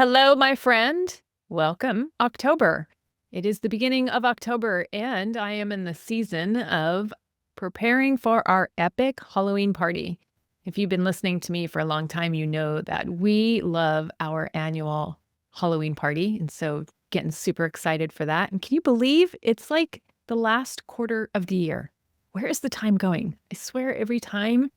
Hello, my friend. Welcome, October. It is the beginning of October, and I am in the season of preparing for our epic Halloween party. If you've been listening to me for a long time, you know that we love our annual Halloween party. And so getting super excited for that. And can you believe it's like the last quarter of the year? Where is the time going? I swear every time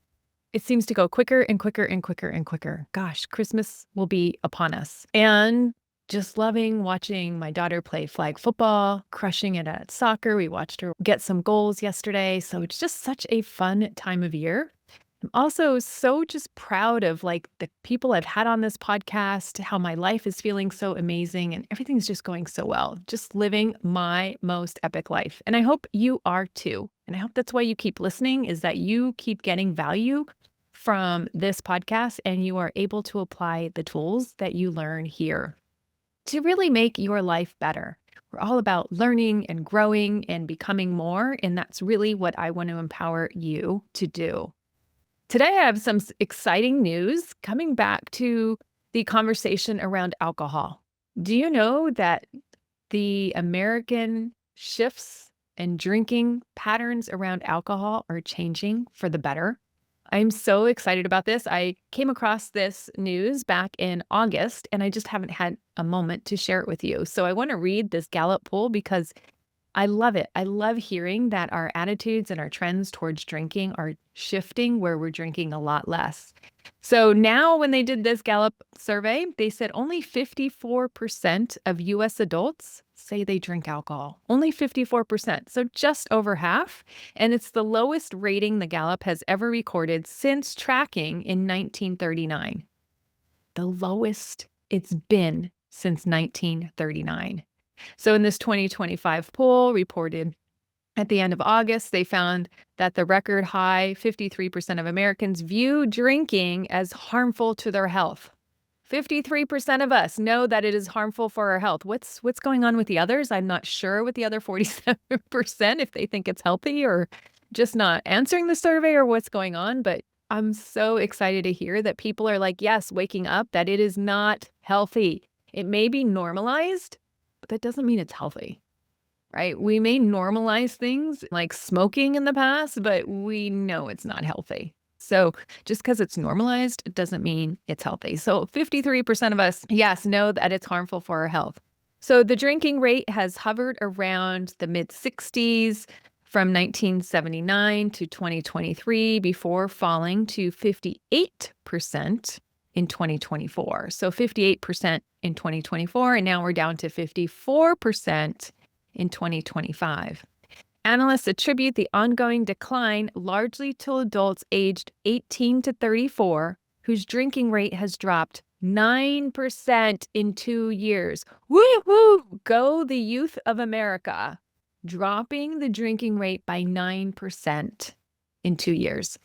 it seems to go quicker and quicker and quicker and quicker. Gosh, Christmas will be upon us. And just loving watching my daughter play flag football, crushing it at soccer. We watched her get some goals yesterday. So it's just such a fun time of year. I'm also so just proud of like the people I've had on this podcast, how my life is feeling so amazing and everything's just going so well. Just living my most epic life. And I hope you are too. And I hope that's why you keep listening, is that you keep getting value from this podcast and you are able to apply the tools that you learn here to really make your life better. We're all about learning and growing and becoming more. And that's really what I want to empower you to do. Today, I have some exciting news coming back to the conversation around alcohol. Do you know that the American shifts and drinking patterns around alcohol are changing for the better? I'm so excited about this. I came across this news back in August, and I just haven't had a moment to share it with you. So I want to read this Gallup poll because I love it. I love hearing that our attitudes and our trends towards drinking are shifting, where we're drinking a lot less. So now when they did this Gallup survey, they said only 54% of US adults say they drink alcohol. Only 54%. So just over half. And it's the lowest rating the Gallup has ever recorded since tracking in 1939. The lowest it's been since 1939. So in this 2025 poll reported at the end of August, they found that the record high 53% of Americans view drinking as harmful to their health. 53% of us know that it is harmful for our health. What's going on with the others? I'm not sure with the other 47% if they think it's healthy or just not answering the survey or what's going on. But I'm so excited to hear that people are like, yes, waking up, that it is not healthy. It may be normalized, but that doesn't mean it's healthy, right? We may normalize things like smoking in the past, but we know it's not healthy. So just because it's normalized, it doesn't mean it's healthy. So 53% of us, yes, know that it's harmful for our health. So the drinking rate has hovered around the mid 60s from 1979 to 2023 before falling to 58% in 2024. So 58% in 2024, and now we're down to 54% in 2025. Analysts attribute the ongoing decline largely to adults aged 18 to 34, whose drinking rate has dropped 9% in 2 years. Woo-hoo! Go the youth of America, dropping the drinking rate by 9% in 2 years.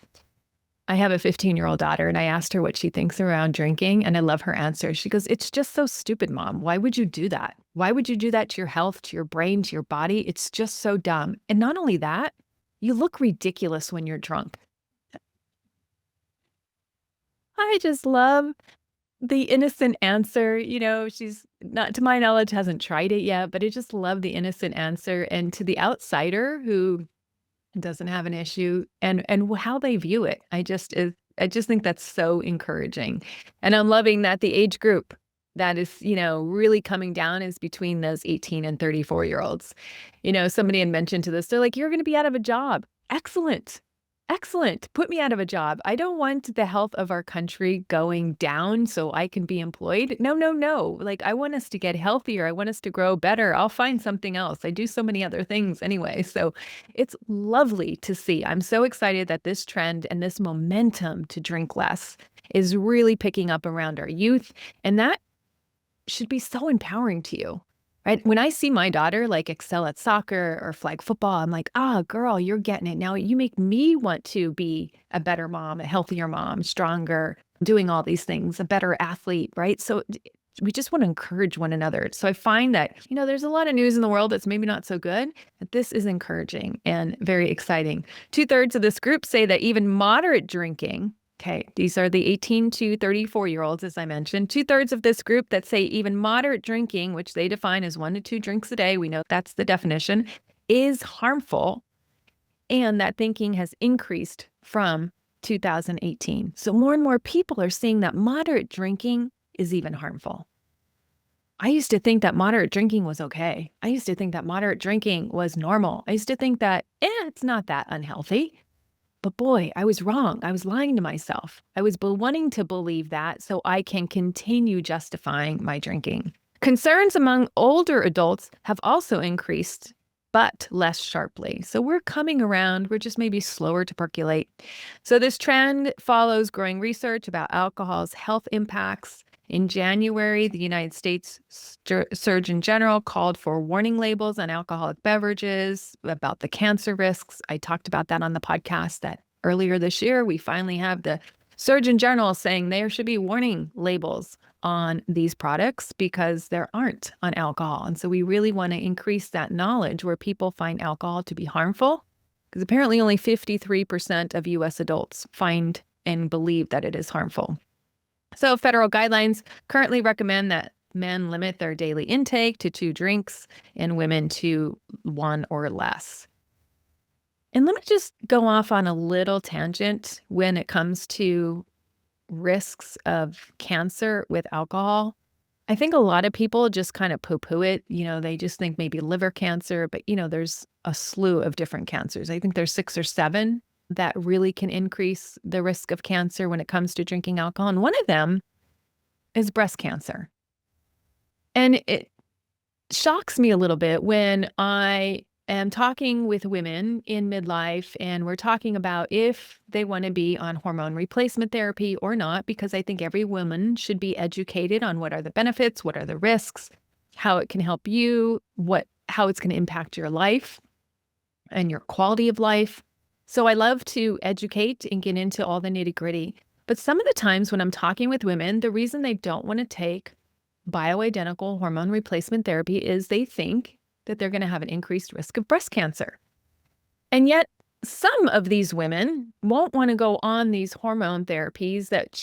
I have a 15-year-old daughter, and I asked her what she thinks around drinking, and I love her answer. She goes, "It's just so stupid, Mom. Why would you do that? Why would you do that to your health, to your brain, to your body? It's just so dumb. And not only that, you look ridiculous when you're drunk." I just love the innocent answer. She's not, to my knowledge, hasn't tried it yet, but I just love the innocent answer. And to the outsider who doesn't have an issue and how they view it. I just think that's so encouraging. And I'm loving that the age group that is, really coming down is between those 18 and 34-year-olds. Somebody had mentioned to this, they're like, "You're going to be out of a job." Excellent. Excellent. Put me out of a job. I don't want the health of our country going down so I can be employed. No, no, no. Like, I want us to get healthier. I want us to grow better. I'll find something else. I do so many other things anyway. So it's lovely to see. I'm so excited that this trend and this momentum to drink less is really picking up around our youth. And that should be so empowering to you. Right? When I see my daughter like excel at soccer or flag football, I'm like, girl, you're getting it. Now you make me want to be a better mom, a healthier mom, stronger, doing all these things, a better athlete, right? So we just want to encourage one another. So I find that, there's a lot of news in the world that's maybe not so good, but this is encouraging and very exciting. 2/3 of this group say that even moderate drinking Okay, these are the 18 to 34-year-olds, as I mentioned. 2/3 of this group that say even moderate drinking, which they define as 1 to 2 drinks a day, we know that's the definition, is harmful. And that thinking has increased from 2018. So more and more people are seeing that moderate drinking is even harmful. I used to think that moderate drinking was okay. I used to think that moderate drinking was normal. I used to think that, it's not that unhealthy. But boy, I was wrong. I was lying to myself. I was wanting to believe that so I can continue justifying my drinking. Concerns among older adults have also increased, but less sharply. So we're coming around. We're just maybe slower to percolate. So this trend follows growing research about alcohol's health impacts. In January, the United States Surgeon General called for warning labels on alcoholic beverages about the cancer risks. I talked about that on the podcast that earlier this year, we finally have the Surgeon General saying there should be warning labels on these products because there aren't on alcohol. And so we really want to increase that knowledge where people find alcohol to be harmful, because apparently only 53% of US adults find and believe that it is harmful. So federal guidelines currently recommend that men limit their daily intake to 2 drinks and women to 1 or less. And let me just go off on a little tangent when it comes to risks of cancer with alcohol. I think a lot of people just kind of poo-poo it. They just think maybe liver cancer, but there's a slew of different cancers. I think there's 6 or 7 that really can increase the risk of cancer when it comes to drinking alcohol. And one of them is breast cancer. And it shocks me a little bit when I am talking with women in midlife and we're talking about if they want to be on hormone replacement therapy or not, because I think every woman should be educated on what are the benefits, what are the risks, how it can help you, how it's going to impact your life and your quality of life. So I love to educate and get into all the nitty-gritty. But some of the times when I'm talking with women, the reason they don't want to take bioidentical hormone replacement therapy is they think that they're going to have an increased risk of breast cancer. And yet some of these women won't want to go on these hormone therapies that,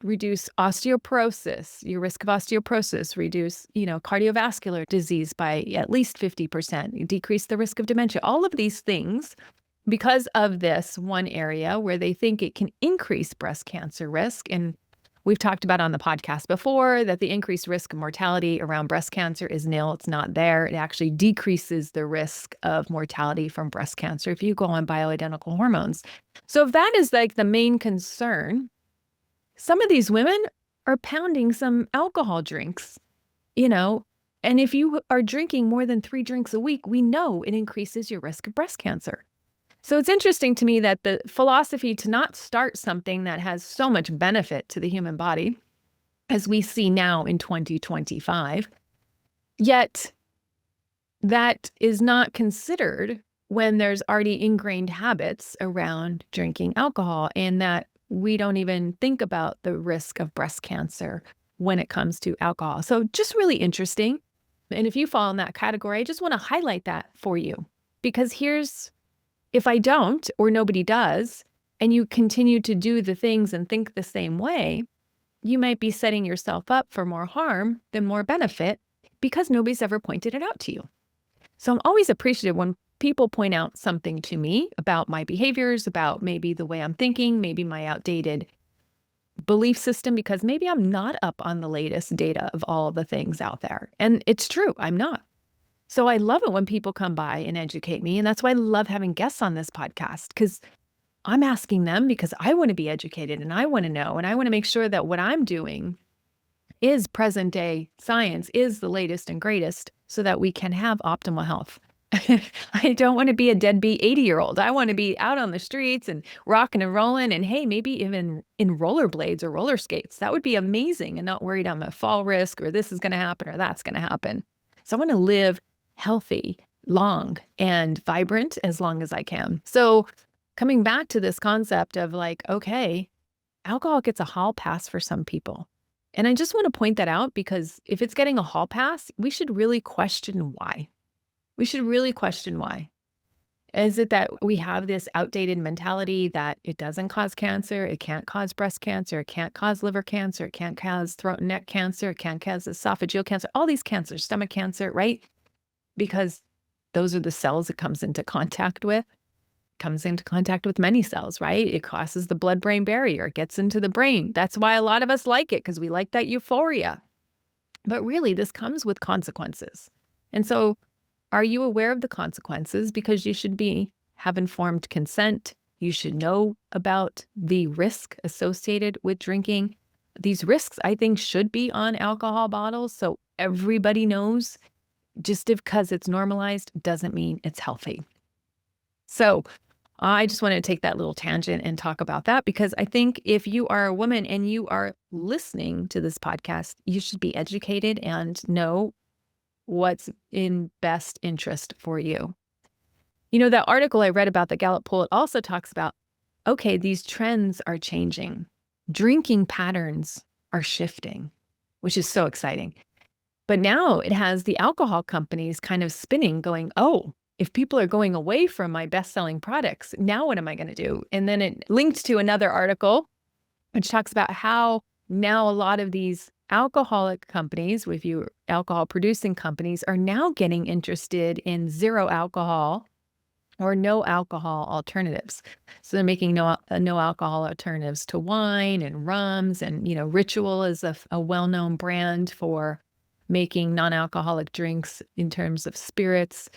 reduce osteoporosis, your risk of osteoporosis, reduce, cardiovascular disease by at least 50%, decrease the risk of dementia, all of these things because of this one area where they think it can increase breast cancer risk. And we've talked about on the podcast before that the increased risk of mortality around breast cancer is nil. It's not there. It actually decreases the risk of mortality from breast cancer if you go on bioidentical hormones. So if that is like the main concern, some of these women are pounding some alcohol drinks, and if you are drinking more than 3 drinks a week, we know it increases your risk of breast cancer. So it's interesting to me that the philosophy to not start something that has so much benefit to the human body, as we see now in 2025, yet that is not considered when there's already ingrained habits around drinking alcohol, and that we don't even think about the risk of breast cancer when it comes to alcohol. So just really interesting. And if you fall in that category, I just want to highlight that for you, because if I don't, or nobody does, and you continue to do the things and think the same way, you might be setting yourself up for more harm than more benefit because nobody's ever pointed it out to you. So I'm always appreciative when people point out something to me about my behaviors, about maybe the way I'm thinking, maybe my outdated belief system, because maybe I'm not up on the latest data of all the things out there. And it's true, I'm not. So I love it when people come by and educate me. And that's why I love having guests on this podcast, because I'm asking them because I want to be educated and I want to know, and I want to make sure that what I'm doing is present day science, is the latest and greatest, so that we can have optimal health. I don't want to be a deadbeat 80-year-old. I want to be out on the streets and rocking and rolling, and hey, maybe even in rollerblades or roller skates. That would be amazing, and not worried I'm a fall risk or this is going to happen or that's going to happen. So I want to live healthy, long, and vibrant as long as I can. So coming back to this concept of like, okay, alcohol gets a hall pass for some people. And I just want to point that out, because if it's getting a hall pass, we should really question why. We should really question why. Is it that we have this outdated mentality that it doesn't cause cancer, it can't cause breast cancer, it can't cause liver cancer, it can't cause throat and neck cancer, it can't cause esophageal cancer, all these cancers, stomach cancer, right? Because those are the cells it comes into contact with many cells, right? It crosses the blood-brain barrier, it gets into the brain. That's why a lot of us like it, because we like that euphoria. But really, this comes with consequences. And so, are you aware of the consequences? Because you should have informed consent. You should know about the risk associated with drinking. These risks, I think, should be on alcohol bottles so everybody knows. Just because it's normalized doesn't mean it's healthy. So I just want to take that little tangent and talk about that, because I think if you are a woman and you are listening to this podcast, you should be educated and know what's in best interest for you. That article I read about the Gallup Poll, it also talks about, okay, these trends are changing. Drinking patterns are shifting, which is so exciting. But now it has the alcohol companies kind of spinning, going, oh, if people are going away from my best-selling products, now what am I going to do? And then it linked to another article, which talks about how now a lot of these alcoholic companies, alcohol producing companies, are now getting interested in zero alcohol or no alcohol alternatives. So they're making no alcohol alternatives to wine and rums, and Ritual is a well-known brand for making non-alcoholic drinks in terms of spirits.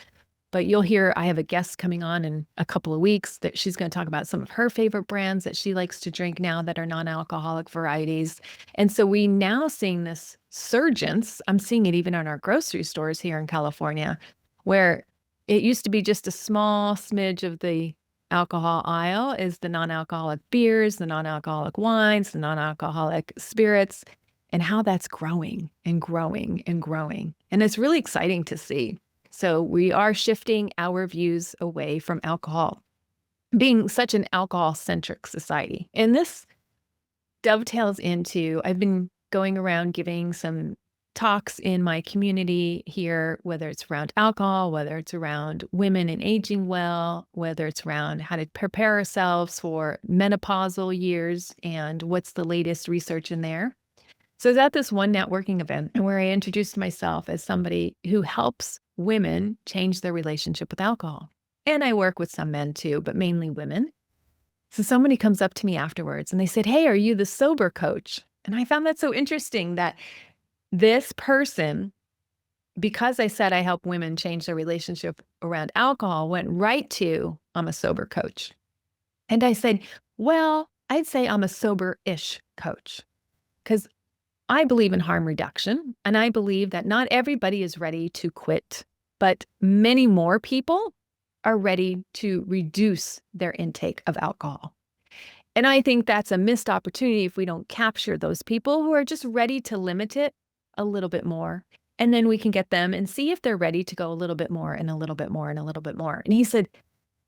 But you'll hear, I have a guest coming on in a couple of weeks that she's going to talk about some of her favorite brands that she likes to drink now that are non-alcoholic varieties. And so we now seeing this surgence. I'm seeing it even in our grocery stores here in California, where it used to be just a small smidge of the alcohol aisle is the non-alcoholic beers, the non-alcoholic wines, the non-alcoholic spirits, and how that's growing and growing and growing. And it's really exciting to see. So we are shifting our views away from alcohol, being such an alcohol-centric society. And this dovetails into, I've been going around giving some talks in my community here, whether it's around alcohol, whether it's around women and aging well, whether it's around how to prepare ourselves for menopausal years and what's the latest research in there. So I was at this one networking event where I introduced myself as somebody who helps women change their relationship with alcohol. And I work with some men too, but mainly women. So somebody comes up to me afterwards and they said, hey, are you the sober coach? And I found that so interesting that this person, because I said I help women change their relationship around alcohol, went right to, I'm a sober coach. And I said, well, I'd say I'm a sober-ish coach, because I believe in harm reduction, and I believe that not everybody is ready to quit, but many more people are ready to reduce their intake of alcohol. And I think that's a missed opportunity if we don't capture those people who are just ready to limit it a little bit more. And then we can get them and see if they're ready to go a little bit more and a little bit more and a little bit more. And he said,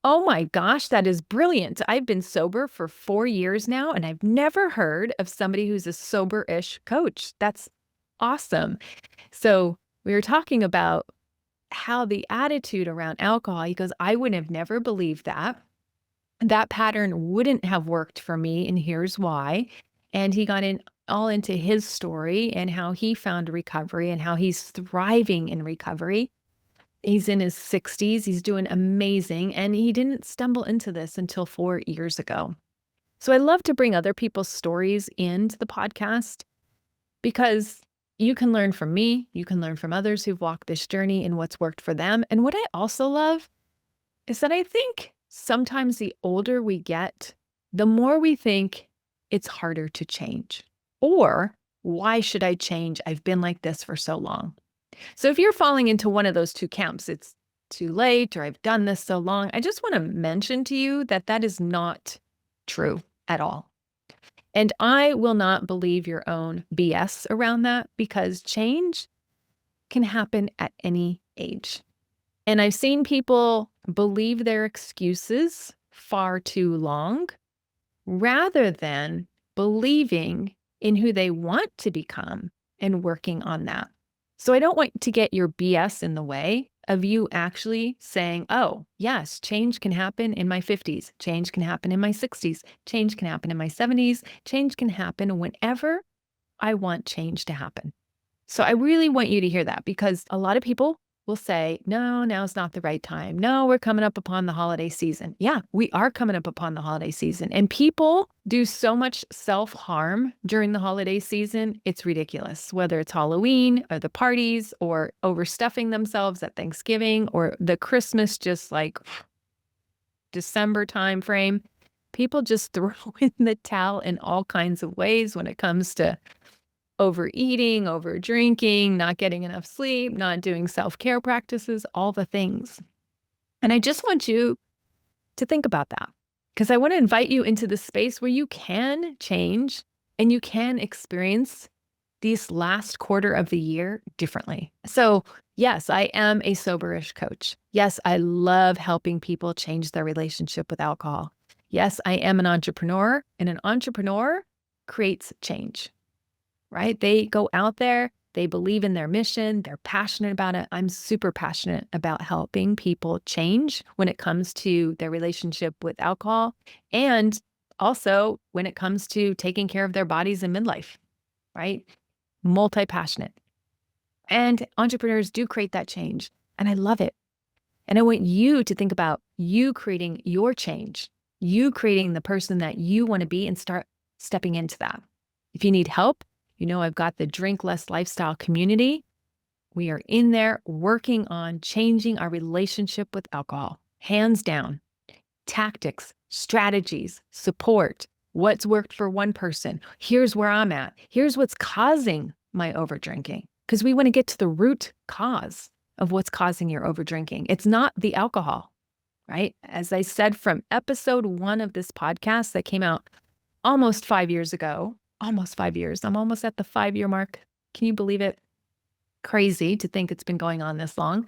oh my gosh, that is brilliant. I've been sober for 4 years now, and I've never heard of somebody who's a sober-ish coach. That's awesome. So we were talking about how the attitude around alcohol, he goes, I would have never believed that. That pattern wouldn't have worked for me, and here's why. And he got all into his story and how he found recovery and how he's thriving in recovery. He's in his 60s. He's doing amazing. And he didn't stumble into this until 4 years ago. So I love to bring other people's stories into the podcast, because you can learn from me. You can learn from others who've walked this journey and what's worked for them. And what I also love is that I think sometimes the older we get, the more we think it's harder to change. Or, why should I change? I've been like this for so long. So if you're falling into one of those two camps, it's too late, or I've done this so long, I just want to mention to you that that is not true at all. And I will not believe your own BS around that, because change can happen at any age. And I've seen people believe their excuses far too long, rather than believing in who they want to become and working on that. So I don't want to get your BS in the way of you actually saying, oh, yes, change can happen in my 50s. Change can happen in my 60s. Change can happen in my 70s. Change can happen whenever I want change to happen. So I really want you to hear that, because a lot of people will say, no, now's not the right time. No, we're coming up upon the holiday season. Yeah, we are coming up upon the holiday season. And people do so much self-harm during the holiday season. It's ridiculous, whether it's Halloween or the parties or overstuffing themselves at Thanksgiving or the Christmas, just like December timeframe. People just throw in the towel in all kinds of ways when it comes to overeating, over drinking, not getting enough sleep, not doing self-care practices, all the things. And I just want you to think about that, because I want to invite you into the space where you can change and you can experience these last quarter of the year differently. So yes, I am a soberish coach. Yes, I love helping people change their relationship with alcohol. Yes, I am an entrepreneur, and an entrepreneur creates change. Right? They go out there, they believe in their mission, they're passionate about it. I'm super passionate about helping people change when it comes to their relationship with alcohol, and also when it comes to taking care of their bodies in midlife, right? Multi-passionate. And entrepreneurs do create that change, and I love it. And I want you to think about you creating your change, you creating the person that you want to be, and start stepping into that. If you need help, I've got the Drink Less Lifestyle community. We are in there working on changing our relationship with alcohol, hands down. Tactics, strategies, support, what's worked for one person. Here's where I'm at. Here's what's causing my overdrinking, because we want to get to the root cause of what's causing your overdrinking. It's not the alcohol, right? As I said from episode 1 of this podcast that came out almost 5 years ago, almost 5 years. I'm almost at the 5-year mark. Can you believe it? Crazy to think it's been going on this long.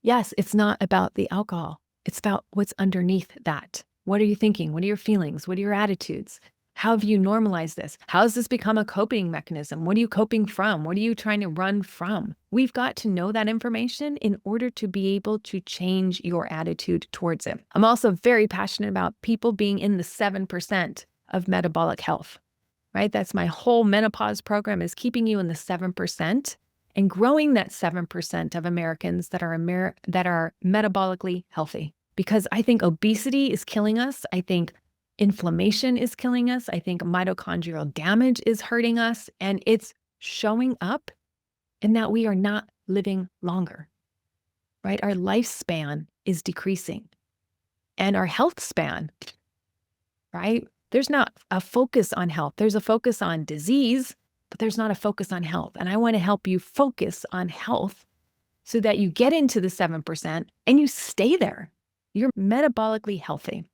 Yes, it's not about the alcohol. It's about what's underneath that. What are you thinking? What are your feelings? What are your attitudes? How have you normalized this? How has this become a coping mechanism? What are you coping from? What are you trying to run from? We've got to know that information in order to be able to change your attitude towards it. I'm also very passionate about people being in the 7% of metabolic health. Right? That's my whole menopause program, is keeping you in the 7% and growing that 7% of Americans that are metabolically healthy. Because I think obesity is killing us. I think inflammation is killing us. I think mitochondrial damage is hurting us. And it's showing up in that we are not living longer, right? Our lifespan is decreasing, and our health span, right? There's not a focus on health. There's a focus on disease, but there's not a focus on health. And I want to help you focus on health so that you get into the 7% and you stay there. You're metabolically healthy,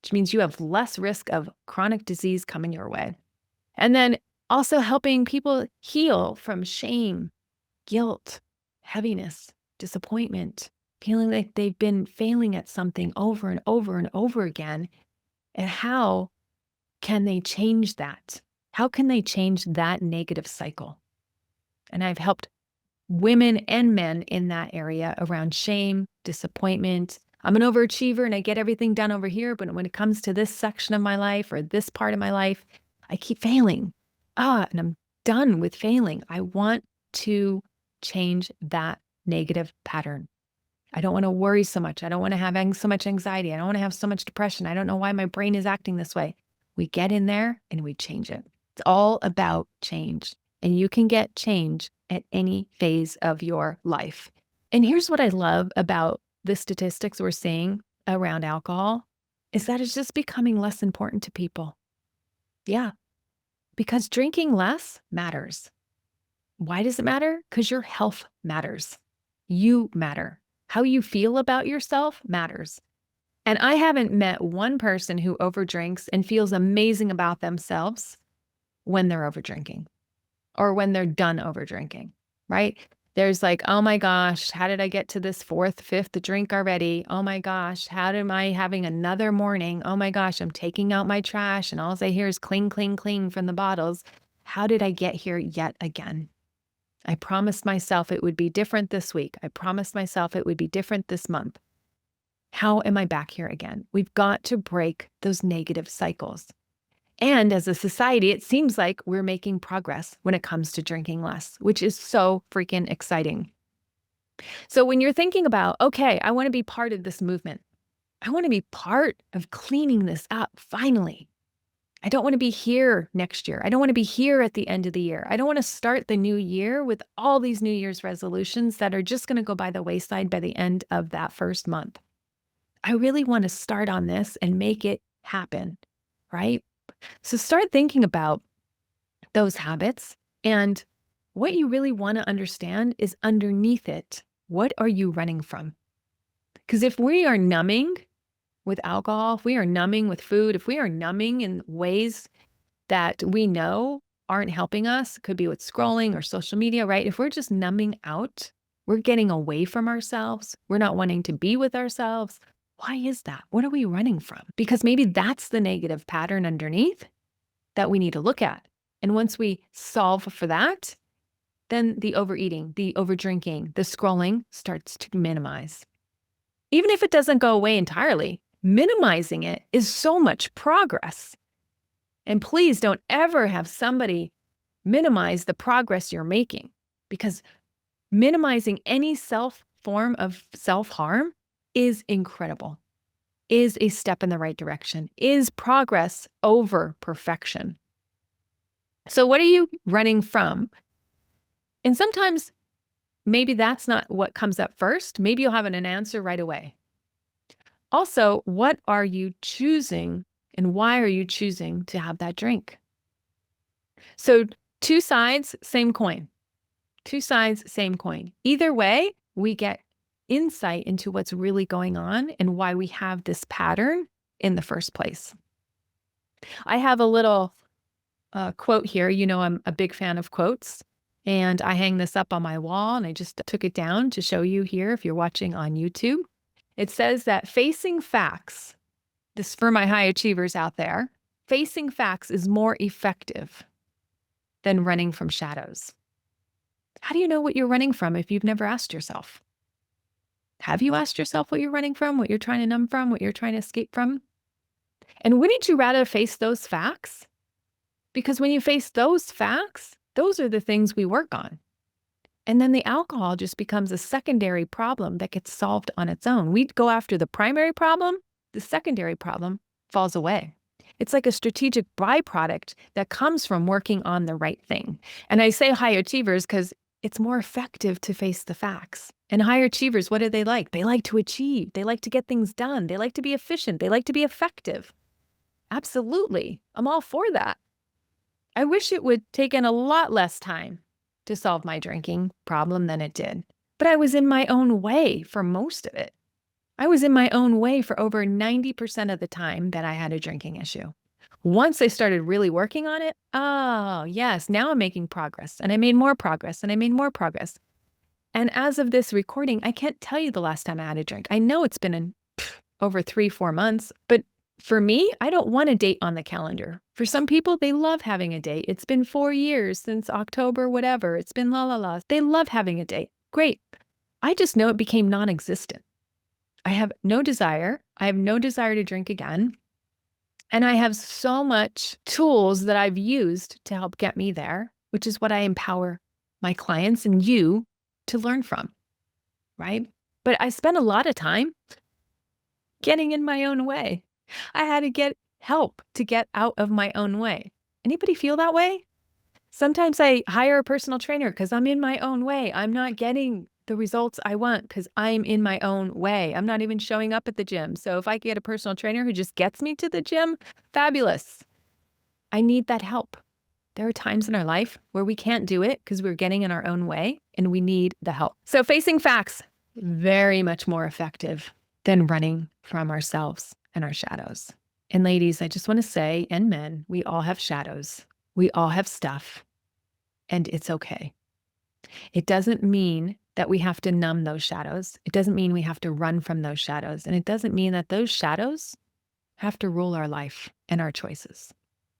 which means you have less risk of chronic disease coming your way. And then also helping people heal from shame, guilt, heaviness, disappointment, feeling like they've been failing at something over and over and over again. And how can they change that? How can they change that negative cycle? And I've helped women and men in that area around shame, disappointment. I'm an overachiever and I get everything done over here, but when it comes to this section of my life or this part of my life, I keep failing. And I'm done with failing. I want to change that negative pattern. I don't want to worry so much. I don't want to have so much anxiety. I don't want to have so much depression. I don't know why my brain is acting this way. We get in there and we change it. It's all about change. And you can get change at any phase of your life. And here's what I love about the statistics we're seeing around alcohol is that it's just becoming less important to people. Yeah, because drinking less matters. Why does it matter? Because your health matters. You matter. How you feel about yourself matters. And I haven't met one person who overdrinks and feels amazing about themselves when they're overdrinking or when they're done overdrinking, right? There's like, oh my gosh, how did I get to this 4th, 5th drink already? Oh my gosh, how am I having another morning? Oh my gosh, I'm taking out my trash and all I hear is cling, cling, cling from the bottles. How did I get here yet again? I promised myself it would be different this week. I promised myself it would be different this month. How am I back here again? We've got to break those negative cycles. And as a society, it seems like we're making progress when it comes to drinking less, which is so freaking exciting. So when you're thinking about, okay, I want to be part of this movement, I want to be part of cleaning this up finally. I don't want to be here next year. I don't want to be here at the end of the year. I don't want to start the new year with all these New Year's resolutions that are just going to go by the wayside by the end of that first month. I really want to start on this and make it happen, right? So start thinking about those habits, and what you really want to understand is underneath it, what are you running from? Because if we are numbing with alcohol, if we are numbing with food, if we are numbing in ways that we know aren't helping us, could be with scrolling or social media, right? If we're just numbing out, we're getting away from ourselves. We're not wanting to be with ourselves. Why is that? What are we running from? Because maybe that's the negative pattern underneath that we need to look at. And once we solve for that, then the overeating, the overdrinking, the scrolling starts to minimize. Even if it doesn't go away entirely, minimizing it is so much progress. And please don't ever have somebody minimize the progress you're making, because minimizing any form of self-harm is incredible, is a step in the right direction, is progress over perfection. So what are you running from? And sometimes maybe that's not what comes up first. Maybe you'll have an answer right away. Also, what are you choosing and why are you choosing to have that drink? So two sides, same coin. Two sides, same coin. Either way, we get insight into what's really going on and why we have this pattern in the first place. I have a little quote here. You know, I'm a big fan of quotes, and I hang this up on my wall, and I just took it down to show you here if you're watching on YouTube. It says that facing facts, this for my high achievers out there, facing facts is more effective than running from shadows. How do you know what you're running from if you've never asked yourself? Have you asked yourself what you're running from, what you're trying to numb from, what you're trying to escape from? And wouldn't you rather face those facts? Because when you face those facts, those are the things we work on. And then the alcohol just becomes a secondary problem that gets solved on its own. We go after the primary problem, the secondary problem falls away. It's like a strategic byproduct that comes from working on the right thing. And I say high achievers because it's more effective to face the facts. And high achievers, what do? They like to achieve. They like to get things done. They like to be efficient. They like to be effective. Absolutely. I'm all for that. I wish it would take in a lot less time to solve my drinking problem than it did. But I was in my own way for most of it. I was in my own way for over 90% of the time that I had a drinking issue. Once I started really working on it, oh, yes, now I'm making progress. And I made more progress, and I made more progress. And as of this recording, I can't tell you the last time I had a drink. I know it's been over 3-4 months, but for me, I don't want a date on the calendar. For some people, they love having a date. It's been 4 years since October, whatever. It's been la la la. They love having a date. Great. I just know it became non-existent. I have no desire. I have no desire to drink again. And I have so much tools that I've used to help get me there, which is what I empower my clients and you to learn from, right? But I spent a lot of time getting in my own way. I had to get help to get out of my own way. Anybody feel that way? Sometimes I hire a personal trainer because I'm in my own way. I'm not getting the results I want because I'm in my own way. I'm not even showing up at the gym. So if I get a personal trainer who just gets me to the gym, fabulous. I need that help. There are times in our life where we can't do it because we're getting in our own way and we need the help. So facing facts, very much more effective than running from ourselves and our shadows. And ladies, I just want to say, and men, we all have shadows. We all have stuff, and it's okay. It doesn't mean that we have to numb those shadows. It doesn't mean we have to run from those shadows. And it doesn't mean that those shadows have to rule our life and our choices.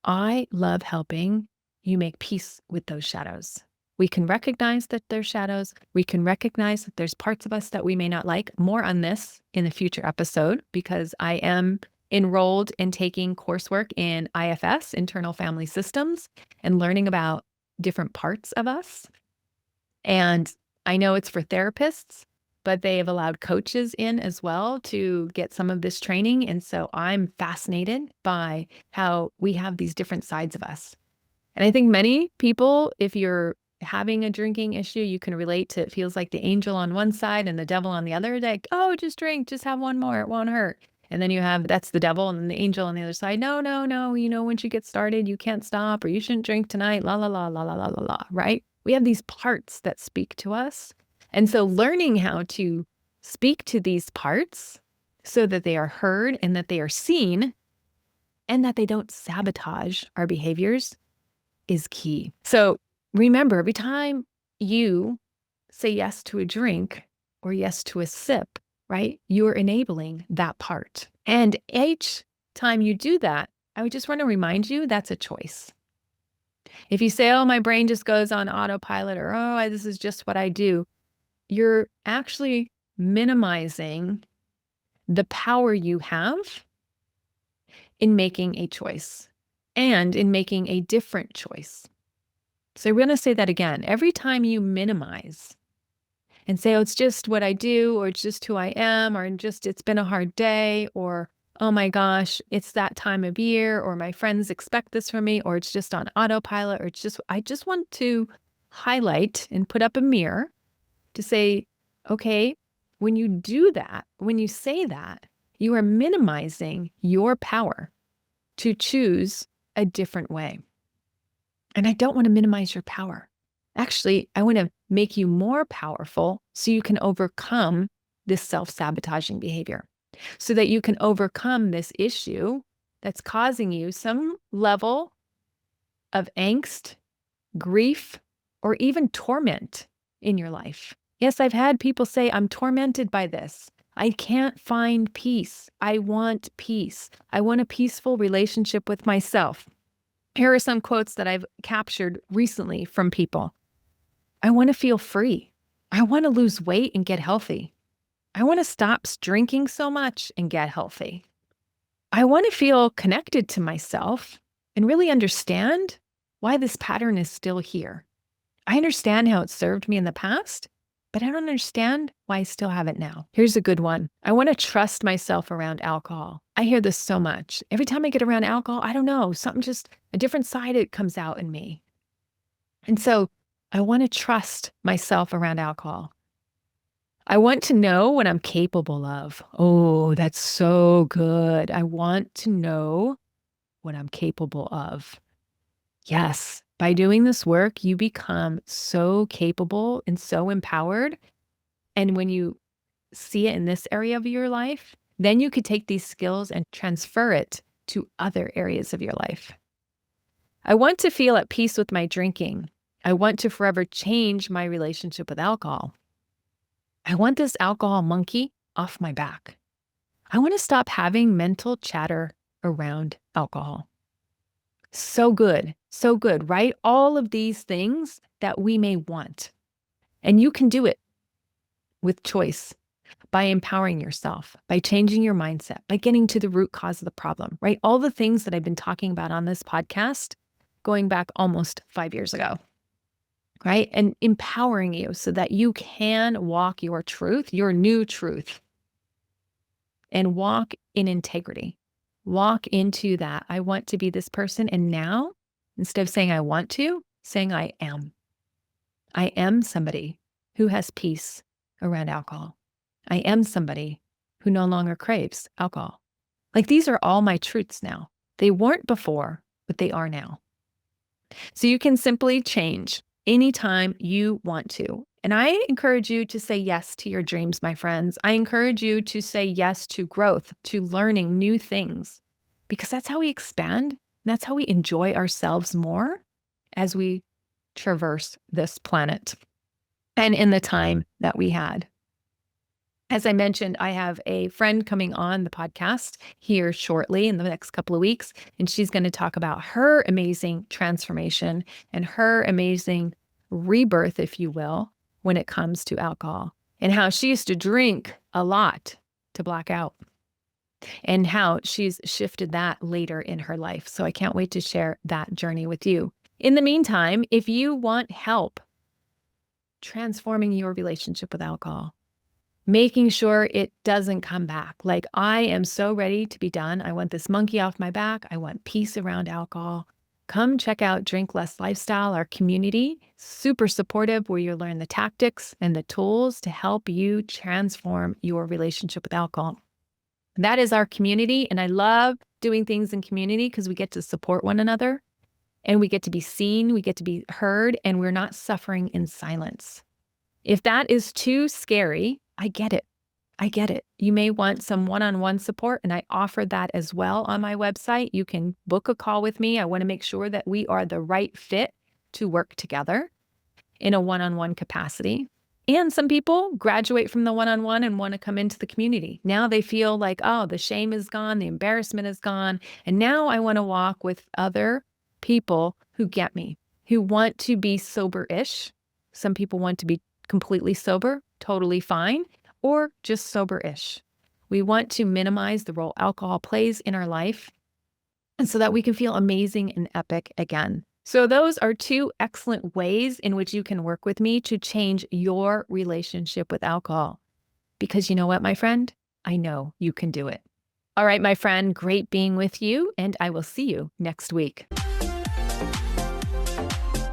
I love helping you make peace with those shadows. We can recognize that there's shadows. We can recognize that there's parts of us that we may not like. More on this in a future episode because I am enrolled in taking coursework in IFS, internal family systems, and learning about different parts of us. And I know it's for therapists, but they have allowed coaches in as well to get some of this training. And so I'm fascinated by how we have these different sides of us. And I think many people, if you're having a drinking issue, you can relate to it feels like the angel on one side and the devil on the other. Like, oh, just drink, just have one more, it won't hurt. And then you have that's the devil and then the angel on the other side. No, no, no. Once you get started, you can't stop or you shouldn't drink tonight. La, la, la, la, la, la, la, la. Right? We have these parts that speak to us. And so learning how to speak to these parts so that they are heard and that they are seen and that they don't sabotage our behaviors is key. So remember, every time you say yes to a drink or yes to a sip, right, you're enabling that part. And each time you do that, I would just want to remind you that's a choice. If you say, oh, my brain just goes on autopilot or, oh, this is just what I do, you're actually minimizing the power you have in making a choice and in making a different choice. So we're going to say that again. Every time you minimize and say, oh, it's just what I do, or it's just who I am, or it's been a hard day, or, oh my gosh, it's that time of year, or my friends expect this from me, or it's just on autopilot, or I just want to highlight and put up a mirror to say, okay, when you do that, when you say that, you are minimizing your power to choose a different way. And I don't want to minimize your power. Actually, I want to make you more powerful so you can overcome this self-sabotaging behavior, so that you can overcome this issue that's causing you some level of angst, grief, or even torment in your life. Yes, I've had people say, I'm tormented by this. I can't find peace. I want peace. I want a peaceful relationship with myself. Here are some quotes that I've captured recently from people. I want to feel free. I want to lose weight and get healthy. I want to stop drinking so much and get healthy. I want to feel connected to myself and really understand why this pattern is still here. I understand how it served me in the past, but I don't understand why I still have it now. Here's a good one. I want to trust myself around alcohol. I hear this so much. Every time I get around alcohol, I don't know, something just a different side it comes out in me. And so I want to trust myself around alcohol. I want to know what I'm capable of. Oh, that's so good. I want to know what I'm capable of. Yes, by doing this work, you become so capable and so empowered. And when you see it in this area of your life, then you could take these skills and transfer it to other areas of your life. I want to feel at peace with my drinking. I want to forever change my relationship with alcohol. I want this alcohol monkey off my back. I want to stop having mental chatter around alcohol. So good, right? All of these things that we may want. And you can do it with choice by empowering yourself, by changing your mindset, by getting to the root cause of the problem, right? All the things that I've been talking about on this podcast going back almost 5 years ago, right? And empowering you so that you can walk your truth, your new truth, and walk in integrity. Walk into that. I want to be this person. And now, instead of saying I want to, saying I am. I am somebody who has peace around alcohol. I am somebody who no longer craves alcohol. Like these are all my truths now. They weren't before, but they are now. So you can simply change anytime you want to. And I encourage you to say yes to your dreams, my friends. I encourage you to say yes to growth, to learning new things, because that's how we expand. And that's how we enjoy ourselves more as we traverse this planet and in the time that we had. As I mentioned, I have a friend coming on the podcast here shortly in the next couple of weeks, and she's going to talk about her amazing transformation and her amazing rebirth, if you will, when it comes to alcohol, and how she used to drink a lot to black out, and how she's shifted that later in her life. So I can't wait to share that journey with you. In the meantime, if you want help transforming your relationship with alcohol, making sure it doesn't come back. Like, I am so ready to be done. I want this monkey off my back. I want peace around alcohol. Come check out Drink Less Lifestyle, our community. Super supportive, where you learn the tactics and the tools to help you transform your relationship with alcohol. That is our community. And I love doing things in community because we get to support one another and we get to be seen, we get to be heard, and we're not suffering in silence. If that is too scary, I get it. I get it. You may want some one-on-one support, and I offer that as well on my website. You can book a call with me. I want to make sure that we are the right fit to work together in a one-on-one capacity. And some people graduate from the one-on-one and want to come into the community. Now they feel like, oh, the shame is gone, the embarrassment is gone, and now I want to walk with other people who get me, who want to be sober-ish. Some people want to be completely sober, totally fine, or just sober-ish. We want to minimize the role alcohol plays in our life, and so that we can feel amazing and epic again. So those are two excellent ways in which you can work with me to change your relationship with alcohol. Because you know what, my friend? I know you can do it. All right, my friend, great being with you, and I will see you next week.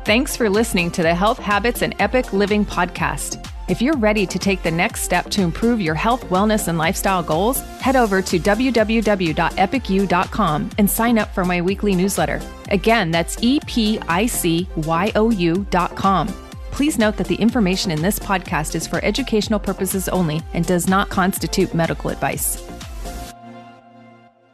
Thanks for listening to the Health Habits and Epic Living podcast. If you're ready to take the next step to improve your health, wellness, and lifestyle goals, head over to www.epicu.com and sign up for my weekly newsletter. Again, that's EPICYOU.com. Please note that the information in this podcast is for educational purposes only and does not constitute medical advice.